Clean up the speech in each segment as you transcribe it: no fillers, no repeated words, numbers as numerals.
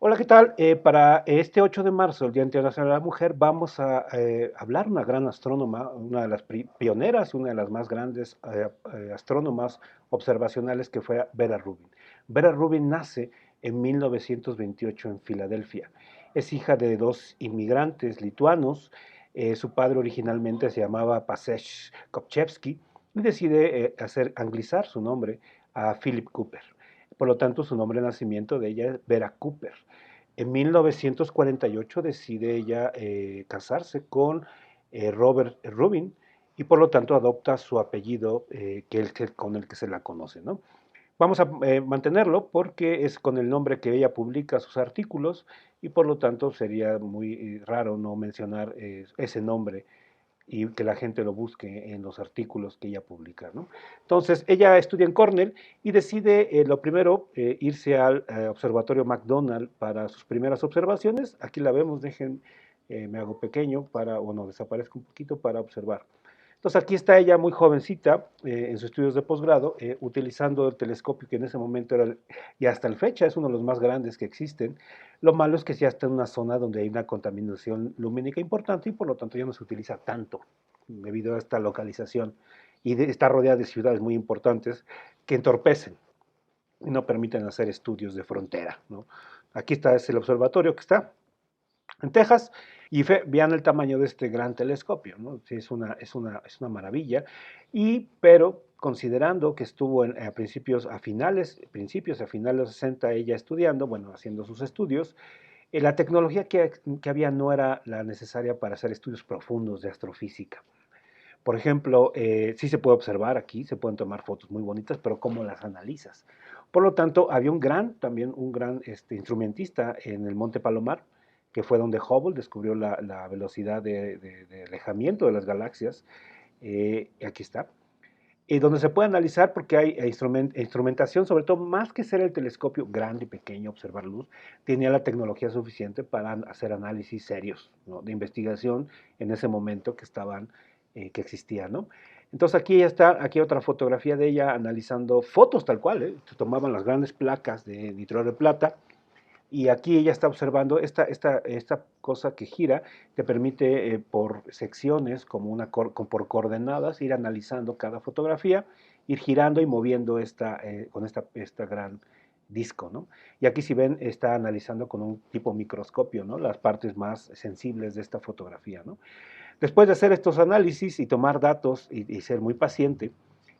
Hola, ¿qué tal? Para este 8 de marzo, el Día Internacional de la Mujer, vamos a hablar una gran astrónoma, una de las pioneras, una de las más grandes astrónomas observacionales que fue Vera Rubin. Vera Rubin nace en 1928 en Filadelfia. Es hija de dos inmigrantes lituanos. Su padre originalmente se llamaba Pasech Kopchevsky y decide anglizar su nombre a Philip Cooper. Por lo tanto, su nombre de nacimiento de ella es Vera Cooper. En 1948 decide ella casarse con Robert Rubin y por lo tanto adopta su apellido con el que se la conoce, ¿no? Vamos a mantenerlo porque es con el nombre que ella publica sus artículos y por lo tanto sería muy raro no mencionar ese nombre y que la gente lo busque en los artículos que ella publica, ¿no? Entonces, ella estudia en Cornell y decide, lo primero, irse al Observatorio McDonald para sus primeras observaciones. Aquí la vemos, me hago pequeño para, o no, desaparezco un poquito para observar. Entonces aquí está ella muy jovencita en sus estudios de posgrado, utilizando el telescopio que en ese momento era, y hasta la fecha es uno de los más grandes que existen. Lo malo es que ya está en una zona donde hay una contaminación lumínica importante y por lo tanto ya no se utiliza tanto debido a esta localización y está rodeada de ciudades muy importantes que entorpecen y no permiten hacer estudios de frontera, ¿no? Aquí está, es el observatorio que está en Texas, y vean el tamaño de este gran telescopio, ¿no? Sí, es una maravilla, pero considerando que estuvo principios a finales de los 60 ella estudiando, bueno, haciendo sus estudios, la tecnología que había no era la necesaria para hacer estudios profundos de astrofísica. Por ejemplo, sí se puede observar aquí, se pueden tomar fotos muy bonitas, pero ¿cómo las analizas? Por lo tanto, había también un gran instrumentista en el Monte Palomar, que fue donde Hubble descubrió la velocidad de alejamiento de las galaxias. Aquí está. Donde se puede analizar porque hay instrumentación, sobre todo más que ser el telescopio grande y pequeño, observar luz, tenía la tecnología suficiente para hacer análisis serios, ¿no? De investigación en ese momento que existía, ¿no? Entonces aquí ya está, aquí otra fotografía de ella analizando fotos tal cual, ¿eh? Se tomaban las grandes placas de nitrógeno de plata y aquí ella está observando esta cosa que gira, que permite por secciones, por coordenadas, ir analizando cada fotografía, ir girando y moviendo con esta gran disco, ¿no? Y aquí si ven, está analizando con un tipo microscopio, ¿no? Las partes más sensibles de esta fotografía, ¿no? Después de hacer estos análisis y tomar datos y ser muy paciente,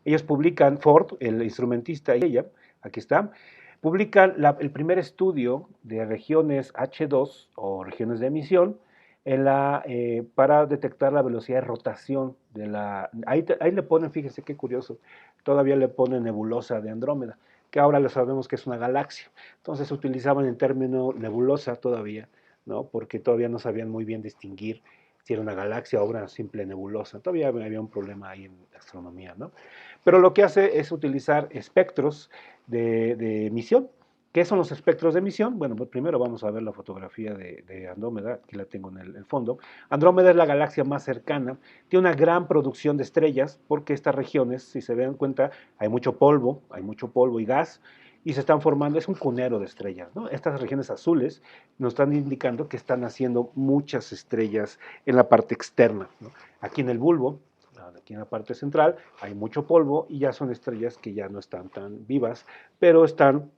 ellos publican, Ford, el instrumentista y ella, aquí está, publican el primer estudio de regiones H2 o regiones de emisión para detectar la velocidad de rotación de ahí le ponen, fíjense qué curioso, todavía le ponen nebulosa de Andrómeda, que ahora lo sabemos que es una galaxia. Entonces se utilizaban el término nebulosa todavía, ¿no? Porque todavía no sabían muy bien distinguir si era una galaxia o una simple nebulosa. Todavía había un problema ahí en astronomía, ¿no? Pero lo que hace es utilizar espectros de emisión. ¿Qué son los espectros de emisión? Bueno, pues primero vamos a ver la fotografía de Andrómeda, aquí la tengo en el fondo. Andrómeda es la galaxia más cercana, tiene una gran producción de estrellas, porque estas regiones, si se dan cuenta, hay mucho polvo y gas, y se están formando, es un cunero de estrellas, ¿no? Estas regiones azules nos están indicando que están haciendo muchas estrellas en la parte externa, ¿no? Aquí en el bulbo, aquí en la parte central, hay mucho polvo y ya son estrellas que ya no están tan vivas, pero están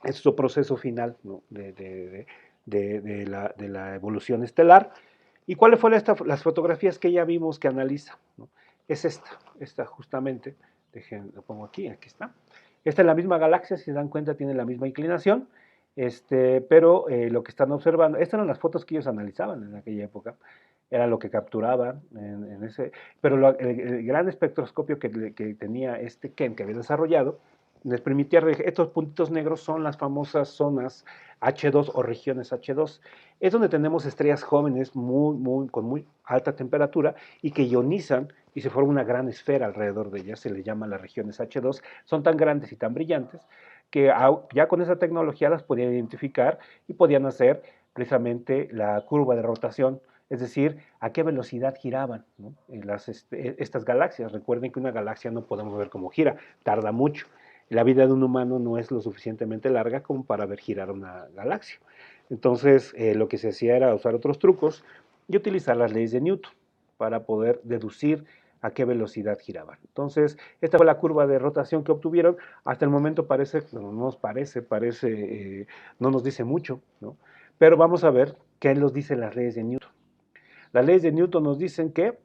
en su proceso final, ¿no? de la evolución estelar. ¿Y cuáles fueron las fotografías que ya vimos que analiza? ¿No? Es esta justamente, lo pongo aquí está. Esta es la misma galaxia, si se dan cuenta, tiene la misma inclinación, pero lo que están observando, estas eran las fotos que ellos analizaban en aquella época, era lo que capturaban en ese, pero el gran espectroscopio que tenía Ken, que había desarrollado, les permitía, estos puntitos negros son las famosas zonas H2 o regiones H2, es donde tenemos estrellas jóvenes con muy alta temperatura y que ionizan y se forma una gran esfera alrededor de ellas, se les llama las regiones H2, son tan grandes y tan brillantes que ya con esa tecnología las podían identificar y podían hacer precisamente la curva de rotación, es decir, a qué velocidad giraban, ¿no? Estas galaxias. Recuerden que una galaxia no podemos ver cómo gira, tarda mucho. La vida de un humano no es lo suficientemente larga como para ver girar una galaxia. Entonces, lo que se hacía era usar otros trucos y utilizar las leyes de Newton para poder deducir a qué velocidad giraban. Entonces, esta fue la curva de rotación que obtuvieron. Hasta el momento parece, no nos no nos dice mucho, ¿no? Pero vamos a ver qué nos dicen las leyes de Newton. Las leyes de Newton nos dicen que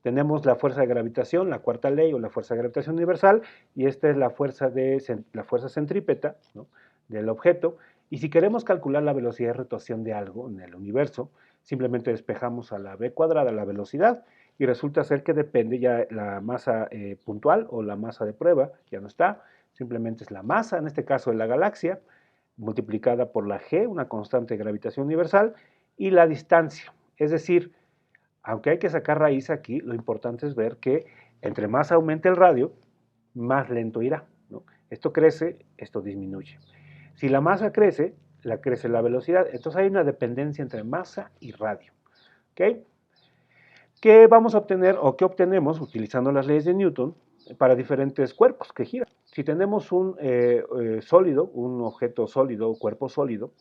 tenemos la fuerza de gravitación, la cuarta ley o la fuerza de gravitación universal, y esta es la fuerza centrípeta, ¿no?, del objeto. Y si queremos calcular la velocidad de rotación de algo en el universo, simplemente despejamos a la v cuadrada la velocidad y resulta ser que depende ya la masa puntual o la masa de prueba, ya no está, simplemente es la masa, en este caso de la galaxia, multiplicada por la g, una constante de gravitación universal, y la distancia, es decir, aunque hay que sacar raíz aquí, lo importante es ver que entre más aumente el radio, más lento irá, ¿no? Esto crece, esto disminuye. Si la masa crece, crece la velocidad. Entonces hay una dependencia entre masa y radio. ¿Okay? ¿Qué vamos a obtener o qué obtenemos utilizando las leyes de Newton para diferentes cuerpos que giran? Si tenemos un sólido, un objeto sólido o cuerpo sólido,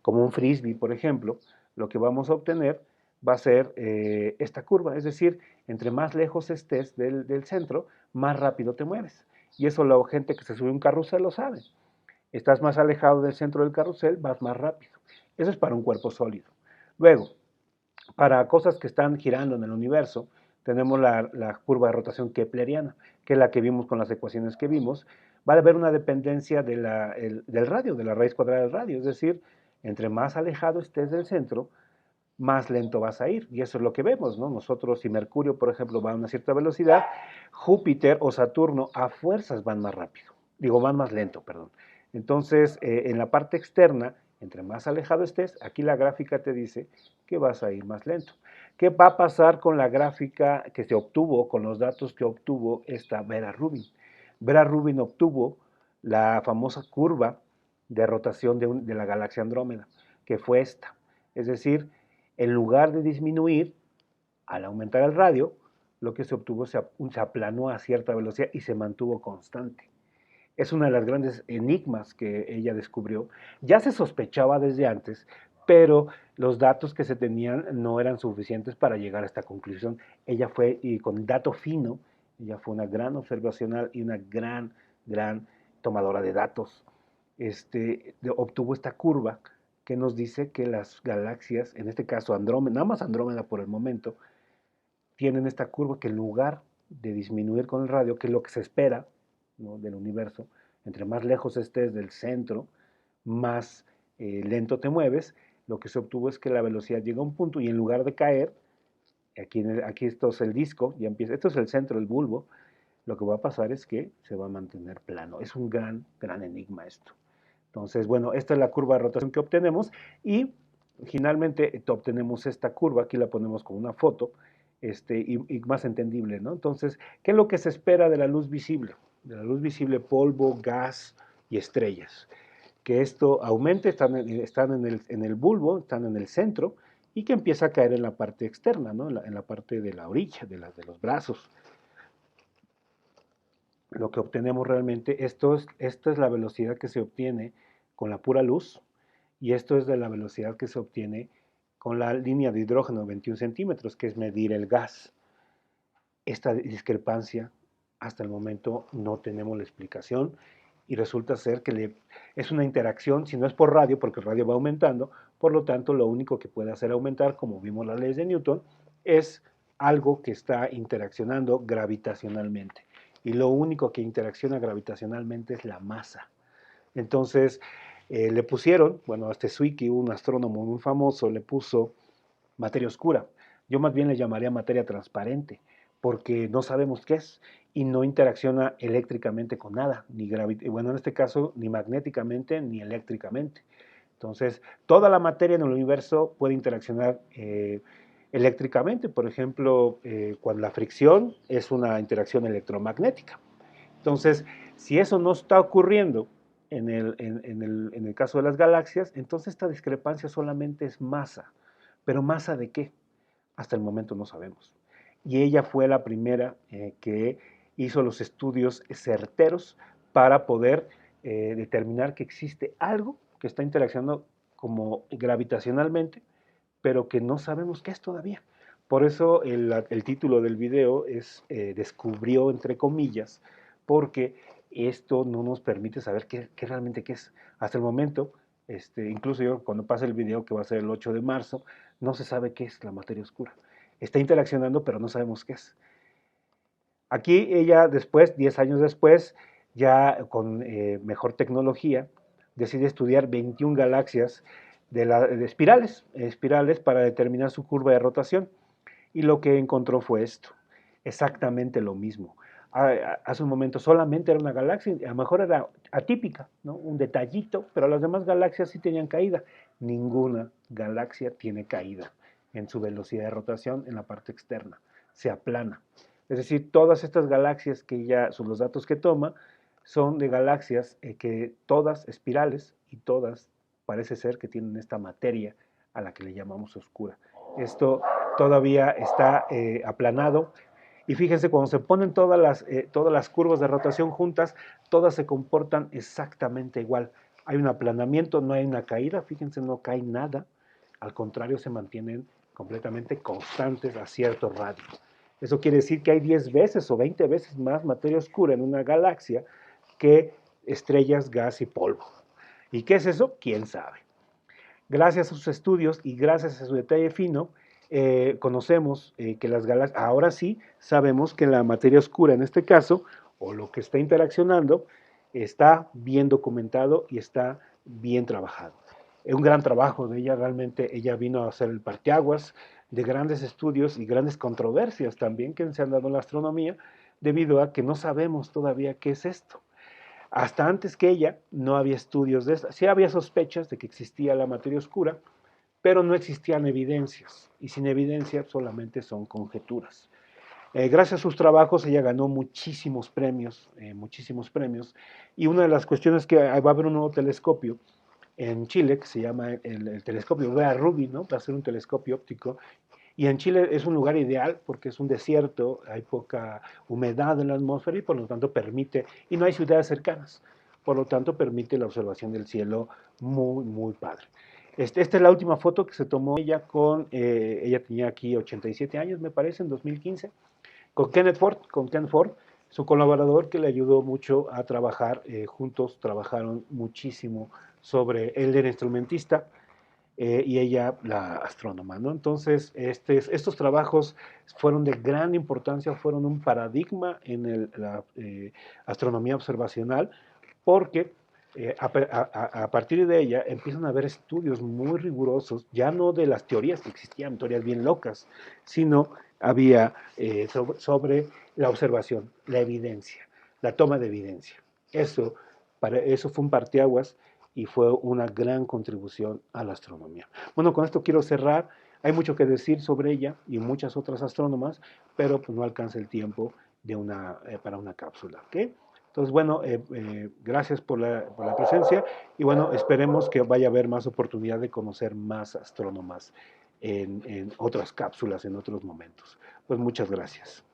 como un frisbee, por ejemplo, lo que vamos a obtener va a ser esta curva, es decir, entre más lejos estés del centro, más rápido te mueves. Y eso la gente que se sube a un carrusel lo sabe. Estás más alejado del centro del carrusel, vas más rápido. Eso es para un cuerpo sólido. Luego, para cosas que están girando en el universo, tenemos la curva de rotación kepleriana, que es la que vimos con las ecuaciones que vimos. Va a haber una dependencia del radio, de la raíz cuadrada del radio, es decir, entre más alejado estés del centro, más lento vas a ir. Y eso es lo que vemos, ¿no? Nosotros, si Mercurio, por ejemplo, va a una cierta velocidad, Júpiter o Saturno a fuerzas van más rápido. Digo, van más lento, perdón. Entonces, en la parte externa, entre más alejado estés, aquí la gráfica te dice que vas a ir más lento. ¿Qué va a pasar con la gráfica que se obtuvo, con los datos que obtuvo esta Vera Rubin? Vera Rubin obtuvo la famosa curva de rotación de la galaxia Andrómeda, que fue esta. Es decir, en lugar de disminuir, al aumentar el radio, lo que se obtuvo se aplanó a cierta velocidad y se mantuvo constante. Es una de las grandes enigmas que ella descubrió. Ya se sospechaba desde antes, pero los datos que se tenían no eran suficientes para llegar a esta conclusión. Ella fue, y con dato fino, ella fue una gran observacional y una gran tomadora de datos. Obtuvo esta curva que nos dice que las galaxias, en este caso Andrómeda, nada más Andrómeda por el momento, tienen esta curva que en lugar de disminuir con el radio, que es lo que se espera, ¿no?, del universo, entre más lejos estés del centro, más lento te mueves, lo que se obtuvo es que la velocidad llega a un punto y en lugar de caer, aquí esto es el disco, ya empieza, esto es el centro, el bulbo, lo que va a pasar es que se va a mantener plano. Es un gran enigma esto. Entonces, bueno, esta es la curva de rotación que obtenemos y finalmente obtenemos esta curva, aquí la ponemos con una foto, y más entendible, ¿no? Entonces, ¿qué es lo que se espera de la luz visible? De la luz visible, polvo, gas y estrellas. Que esto aumente, están en el bulbo, están en el centro, y que empieza a caer en la parte externa, ¿no? En la parte de la orilla, de los brazos. Lo que obtenemos realmente, esta es la velocidad que se obtiene con la pura luz, y esto es de la velocidad que se obtiene con la línea de hidrógeno 21 centímetros, que es medir el gas. Esta discrepancia, hasta el momento no tenemos la explicación, y resulta ser que es una interacción, si no es por radio, porque el radio va aumentando, por lo tanto lo único que puede hacer aumentar, como vimos las leyes de Newton, es algo que está interaccionando gravitacionalmente. Y lo único que interacciona gravitacionalmente es la masa. Entonces, le pusieron, bueno, a este Zwicky, un astrónomo muy famoso, le puso materia oscura. Yo más bien le llamaría materia transparente, porque no sabemos qué es y no interacciona eléctricamente con nada, bueno, en este caso, ni magnéticamente ni eléctricamente. Entonces, toda la materia en el universo puede interaccionar eléctricamente. Por ejemplo, cuando la fricción es una interacción electromagnética. Entonces, si eso no está ocurriendo en el caso de las galaxias, entonces esta discrepancia solamente es masa. ¿Pero masa de qué? Hasta el momento no sabemos. Y ella fue la primera que hizo los estudios certeros para poder determinar que existe algo que está interaccionando como gravitacionalmente, pero que no sabemos qué es todavía. Por eso el título del video es Descubrió, entre comillas, porque esto no nos permite saber qué realmente qué es. Hasta el momento, incluso yo cuando pase el video, que va a ser el 8 de marzo, no se sabe qué es la materia oscura. Está interaccionando, pero no sabemos qué es. Aquí ella después, 10 años después, ya con mejor tecnología, decide estudiar 21 galaxias de espirales para determinar su curva de rotación. Y lo que encontró fue esto, exactamente lo mismo. Hace un momento solamente era una galaxia, a lo mejor era atípica, ¿no? Un detallito, pero las demás galaxias sí tenían caída. Ninguna galaxia tiene caída en su velocidad de rotación en la parte externa, se aplana. Es decir, todas estas galaxias que ya son los datos que toma, son de galaxias que todas espirales y todas parece ser que tienen esta materia a la que le llamamos oscura. Esto todavía está aplanado. Y fíjense, cuando se ponen todas las curvas de rotación juntas, todas se comportan exactamente igual. Hay un aplanamiento, no hay una caída, fíjense, no cae nada. Al contrario, se mantienen completamente constantes a cierto radio. Eso quiere decir que hay 10 veces o 20 veces más materia oscura en una galaxia que estrellas, gas y polvo. ¿Y qué es eso? ¿Quién sabe? Gracias a sus estudios y gracias a su detalle fino, conocemos que las galaxias, ahora sí sabemos que la materia oscura en este caso, o lo que está interaccionando, está bien documentado y está bien trabajado. Es un gran trabajo de ella, realmente ella vino a hacer el parteaguas de grandes estudios y grandes controversias también que se han dado en la astronomía, debido a que no sabemos todavía qué es esto. Hasta antes que ella no había estudios de esto. Sí había sospechas de que existía la materia oscura, pero no existían evidencias. Y sin evidencia solamente son conjeturas. Gracias a sus trabajos ella ganó muchísimos premios, muchísimos premios. Y una de las cuestiones que va a haber un nuevo telescopio en Chile que se llama el telescopio Vera Rubin, ¿no? Va a ser un telescopio óptico. Y en Chile es un lugar ideal porque es un desierto, hay poca humedad en la atmósfera y por lo tanto permite, y no hay ciudades cercanas, por lo tanto permite la observación del cielo muy, muy padre. Esta es la última foto que se tomó ella ella tenía aquí 87 años, me parece, en 2015, con Ken Ford, su colaborador que le ayudó mucho a trabajar, juntos trabajaron muchísimo sobre, él era instrumentista, y ella la astrónoma, ¿no? Entonces, estos trabajos fueron de gran importancia, fueron un paradigma en la astronomía observacional, porque a partir de ella empiezan a haber estudios muy rigurosos, ya no de las teorías que existían, teorías bien locas, sino había sobre la observación, la evidencia, la toma de evidencia. Eso fue un parteaguas y fue una gran contribución a la astronomía. Bueno, con esto quiero cerrar. Hay mucho que decir sobre ella y muchas otras astrónomas, pero pues no alcanza el tiempo para una cápsula. ¿Okay? Entonces, bueno, gracias por la presencia y bueno, esperemos que vaya a haber más oportunidad de conocer más astrónomas en otras cápsulas, en otros momentos. Pues muchas gracias.